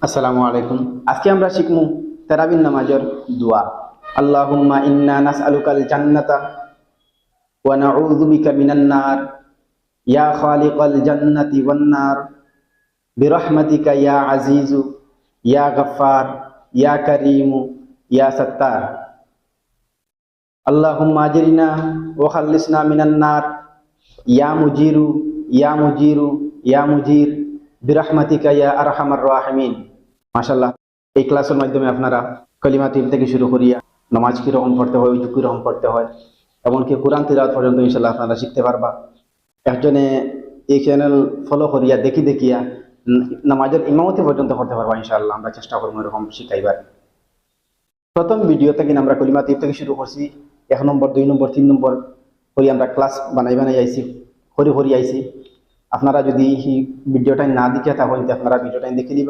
আসসালামু আলাইকুম। আজকে আমরা শিখমু তারাবির নামাজের দোয়া। আল্লাহুম্মা ইন্না নাসআলুকাল জান্নাতা ওয়া নাউযু বিকা মিনান নার ইয়া খালিকাল জান্নাতি ওয়ান নার বিরহমাতিকা ইয়া আজিজু ইয়া গফফার ইয়া কারীমু ইয়া সাত্তার। আল্লাহুম্মা আজরিনা ওয়া খাল্লিসনা মিনান নার ইয়া মুজিরু ইয়া মুজিরু ইয়া মুজির বিরহমাতিকা ইয়া আরহামার রাহিমিন। মাশাআল্লাহ, এই ক্লাসের মাধ্যমে আপনারা কলিমা তিল থেকে শুরু করিয়া নামাজ কিরকম পড়তে হয়, উজু কিরকম পড়তে হয়, এমনকি কোরআন তিলাওয়াত পর্যন্ত ইনশাআল্লাহ আপনারা শিখতে পারবা। একজনে এই চ্যানেল ফলো করিয়া দেখিয়া নামাজের ইমামতি পর্যন্ত করতে পারবা ইনশাআল্লাহ। আমরা চেষ্টা করবো এরকম শিখাইবার। প্রথম ভিডিও থেকে আমরা কলিমা তিল থেকে শুরু করছি, 1 নম্বর 2 নম্বর 3 নম্বর করি আমরা ক্লাস বানাই আইছি, করি আইছি। আপনারা যদি এই ভিডিওটা না দেখে থাকেন, আপনারা ভিডিওটা দেখে নিবা।